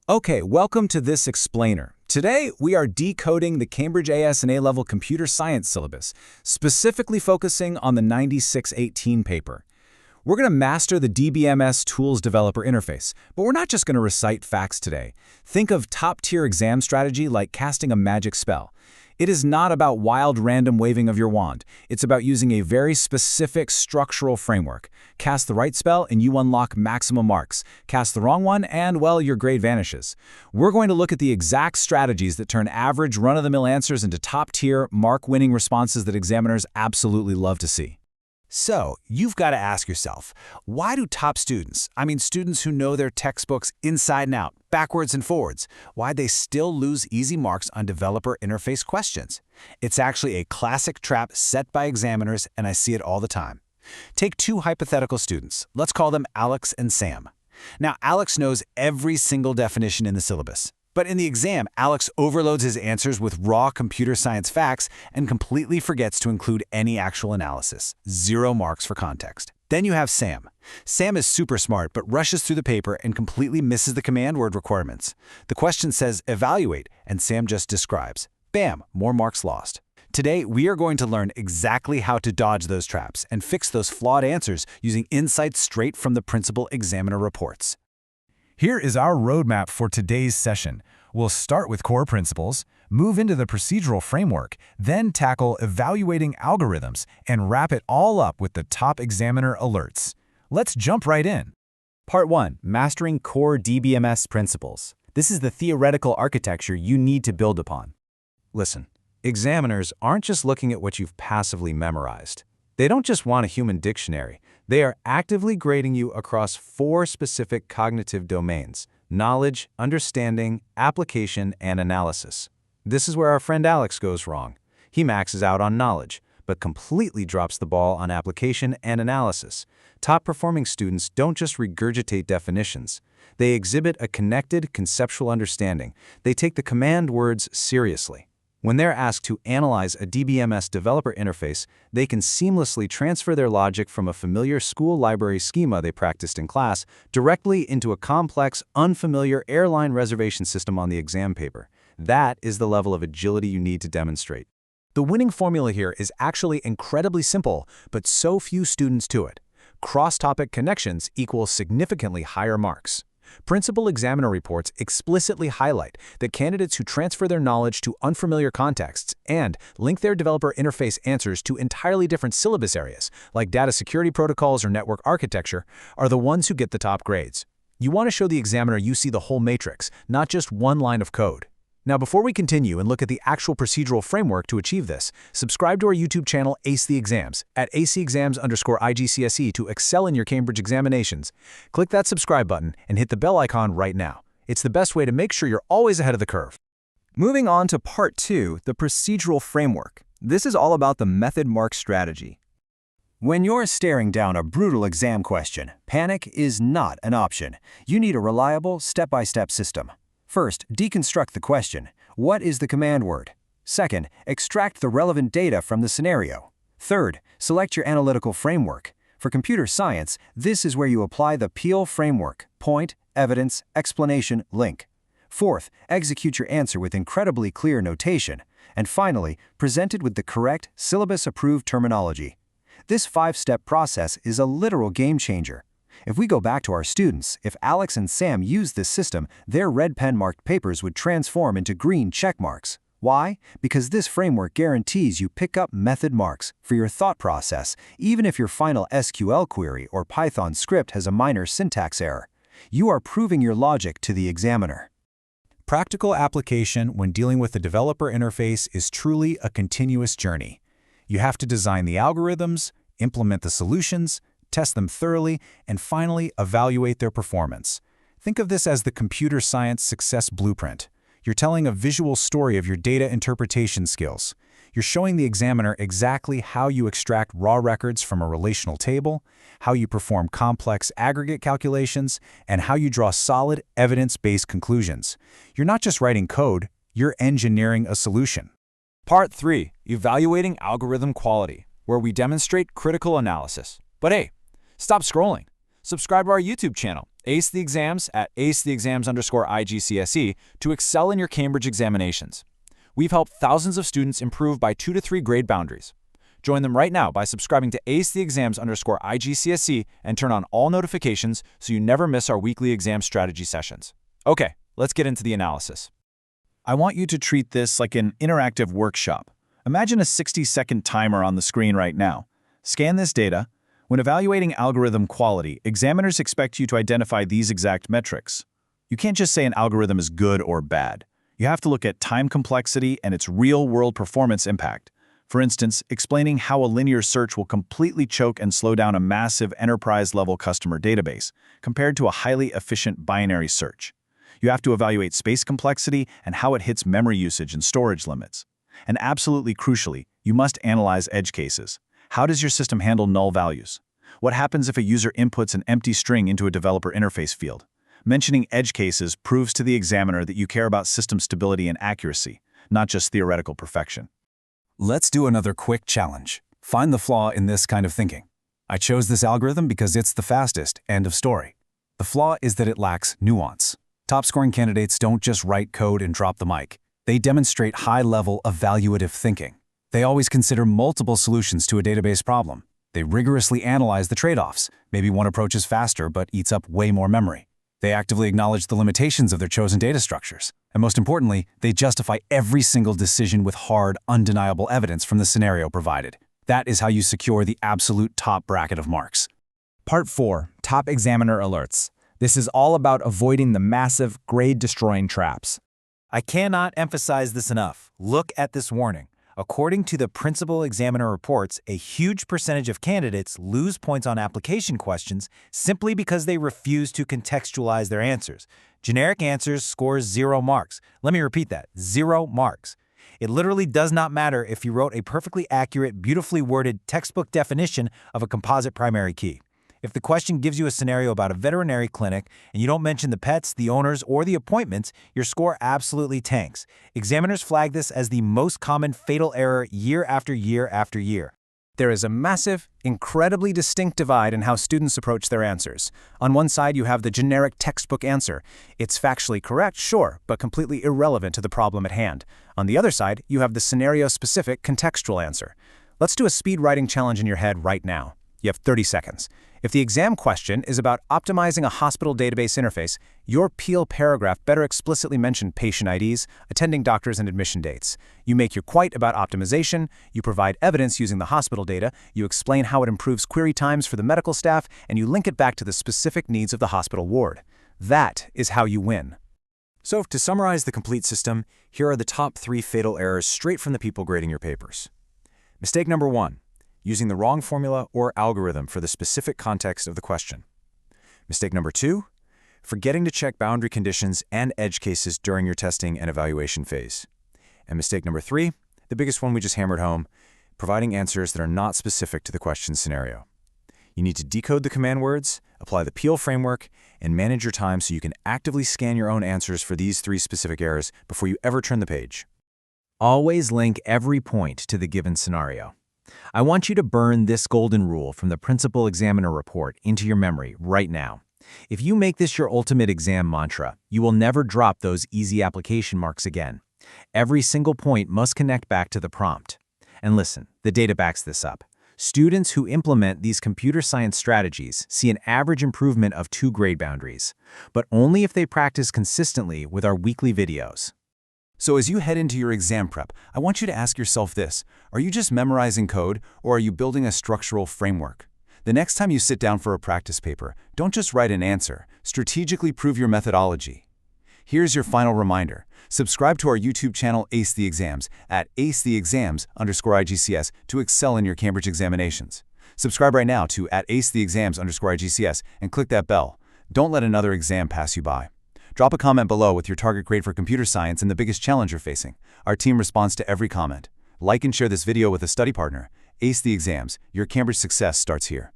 Okay, welcome to this explainer. Today, we are decoding the Cambridge AS and A-level computer science syllabus, specifically focusing on the 9618 paper. We're going to master the DBMS Tools Developer Interface, but we're not just going to recite facts today. Think of top-tier exam strategy like casting a magic spell. It is not about wild random waving of your wand. It's about using a very specific structural framework. Cast the right spell and you unlock maximum marks. Cast the wrong one and, well, your grade vanishes. We're going to look at the exact strategies that turn average run-of-the-mill answers into top-tier, mark-winning responses that examiners absolutely love to see. So, you've got to ask yourself, why do top students, students who know their textbooks inside and out, backwards and forwards, why they still lose easy marks on developer interface questions? It's actually a classic trap set by examiners, and I see it all the time. Take two hypothetical students. Let's call them Alex and Sam. Now, Alex knows every single definition in the syllabus. But in the exam, Alex overloads his answers with raw computer science facts and completely forgets to include any actual analysis. 0 marks for context. Then you have Sam. Sam is super smart but rushes through the paper and completely misses the command word requirements. The question says evaluate, and Sam just describes. Bam, more marks lost. Today, we are going to learn exactly how to dodge those traps and fix those flawed answers using insights straight from the principal examiner reports. Here is our roadmap for today's session. We'll start with core principles, move into the procedural framework, then tackle evaluating algorithms, and wrap it all up with the top examiner alerts. Let's jump right in. Part 1. Mastering core DBMS principles. This is the theoretical architecture you need to build upon. Listen, examiners aren't just looking at what you've passively memorized. They don't just want a human dictionary. They are actively grading you across 4 specific cognitive domains: knowledge, understanding, application, and analysis. This is where our friend Alex goes wrong. He maxes out on knowledge, but completely drops the ball on application and analysis. Top-performing students don't just regurgitate definitions. They exhibit a connected, conceptual understanding. They take the command words seriously. When they're asked to analyze a DBMS developer interface, they can seamlessly transfer their logic from a familiar school library schema they practiced in class directly into a complex, unfamiliar airline reservation system on the exam paper. That is the level of agility you need to demonstrate. The winning formula here is actually incredibly simple, but so few students do it. Cross-topic connections equals significantly higher marks. Principal examiner reports explicitly highlight that candidates who transfer their knowledge to unfamiliar contexts and link their developer interface answers to entirely different syllabus areas, like data security protocols or network architecture, are the ones who get the top grades. You want to show the examiner you see the whole matrix, not just one line of code. Now, before we continue and look at the actual procedural framework to achieve this, subscribe to our YouTube channel Ace the Exams at acexams_IGCSE to excel in your Cambridge examinations. Click that subscribe button and hit the bell icon right now. It's the best way to make sure you're always ahead of the curve. Moving on to Part 2, the procedural framework. This is all about the method mark strategy. When you're staring down a brutal exam question, panic is not an option. You need a reliable, step-by-step system. First, deconstruct the question. What is the command word? Second, extract the relevant data from the scenario. Third, select your analytical framework. For computer science, this is where you apply the Peel framework: point, evidence, explanation, link. Fourth, execute your answer with incredibly clear notation. And finally, present it with the correct, syllabus-approved terminology. This 5-step process is a literal game changer. If we go back to our students, if Alex and Sam used this system, their red pen-marked papers would transform into green check marks. Why? Because this framework guarantees you pick up method marks for your thought process, even if your final SQL query or Python script has a minor syntax error. You are proving your logic to the examiner. Practical application when dealing with the developer interface is truly a continuous journey. You have to design the algorithms, implement the solutions, test them thoroughly, and finally evaluate their performance. Think of this as the computer science success blueprint. You're telling a visual story of your data interpretation skills. You're showing the examiner exactly how you extract raw records from a relational table, how you perform complex aggregate calculations, and how you draw solid, evidence-based conclusions. You're not just writing code, you're engineering a solution. Part 3. Evaluating algorithm quality, where we demonstrate critical analysis. But hey, stop scrolling. Subscribe to our YouTube channel, Ace the exams at acetheexams_IGCSE to excel in your Cambridge examinations. We've helped thousands of students improve by 2 to 3 grade boundaries. Join them right now by subscribing to acetheexams_IGCSE and turn on all notifications so you never miss our weekly exam strategy sessions. Okay, let's get into the analysis. I want you to treat this like an interactive workshop. Imagine a 60-second timer on the screen right now. Scan this data. When evaluating algorithm quality, examiners expect you to identify these exact metrics. You can't just say an algorithm is good or bad. You have to look at time complexity and its real-world performance impact. For instance, explaining how a linear search will completely choke and slow down a massive enterprise-level customer database, compared to a highly efficient binary search. You have to evaluate space complexity and how it hits memory usage and storage limits. And absolutely crucially, you must analyze edge cases. How does your system handle null values? What happens if a user inputs an empty string into a developer interface field? Mentioning edge cases proves to the examiner that you care about system stability and accuracy, not just theoretical perfection. Let's do another quick challenge. Find the flaw in this kind of thinking. I chose this algorithm because it's the fastest, end of story. The flaw is that it lacks nuance. Top-scoring candidates don't just write code and drop the mic. They demonstrate high-level evaluative thinking. They always consider multiple solutions to a database problem. They rigorously analyze the trade-offs. Maybe one approach is faster but eats up way more memory. They actively acknowledge the limitations of their chosen data structures. And most importantly, they justify every single decision with hard, undeniable evidence from the scenario provided. That is how you secure the absolute top bracket of marks. Part 4. Top Examiner Alerts. This is all about avoiding the massive, grade-destroying traps. I cannot emphasize this enough. Look at this warning. According to the Principal Examiner reports, a huge percentage of candidates lose points on application questions simply because they refuse to contextualize their answers. Generic answers scores 0 marks. Let me repeat that, 0 marks. It literally does not matter if you wrote a perfectly accurate, beautifully worded textbook definition of a composite primary key. If the question gives you a scenario about a veterinary clinic and you don't mention the pets, the owners, or the appointments, your score absolutely tanks. Examiners flag this as the most common fatal error year after year after year. There is a massive, incredibly distinct divide in how students approach their answers. On one side, you have the generic textbook answer. It's factually correct, sure, but completely irrelevant to the problem at hand. On the other side, you have the scenario-specific contextual answer. Let's do a speed writing challenge in your head right now. You have 30 seconds. If the exam question is about optimizing a hospital database interface, your Peel paragraph better explicitly mention patient IDs, attending doctors, and admission dates. You make your quite about optimization, you provide evidence using the hospital data, you explain how it improves query times for the medical staff, and you link it back to the specific needs of the hospital ward. That is how you win. So, to summarize the complete system, here are the top 3 fatal errors straight from the people grading your papers. Mistake number 1. Using the wrong formula or algorithm for the specific context of the question. Mistake number 2, forgetting to check boundary conditions and edge cases during your testing and evaluation phase. And mistake number 3, the biggest one we just hammered home, providing answers that are not specific to the question scenario. You need to decode the command words, apply the Peel framework, and manage your time so you can actively scan your own answers for these 3 specific errors before you ever turn the page. Always link every point to the given scenario. I want you to burn this golden rule from the Principal Examiner report into your memory right now. If you make this your ultimate exam mantra, you will never drop those easy application marks again. Every single point must connect back to the prompt. And listen, the data backs this up. Students who implement these computer science strategies see an average improvement of 2 grade boundaries, but only if they practice consistently with our weekly videos. So as you head into your exam prep, I want you to ask yourself this: are you just memorizing code, or are you building a structural framework? The next time you sit down for a practice paper, don't just write an answer, strategically prove your methodology. Here's your final reminder. Subscribe to our YouTube channel Ace the Exams at acetheexams_IGCS to excel in your Cambridge examinations. Subscribe right now to @acetheexams_IGCS and click that bell. Don't let another exam pass you by. Drop a comment below with your target grade for computer science and the biggest challenge you're facing. Our team responds to every comment. Like and share this video with a study partner. Ace the Exams, your Cambridge success starts here.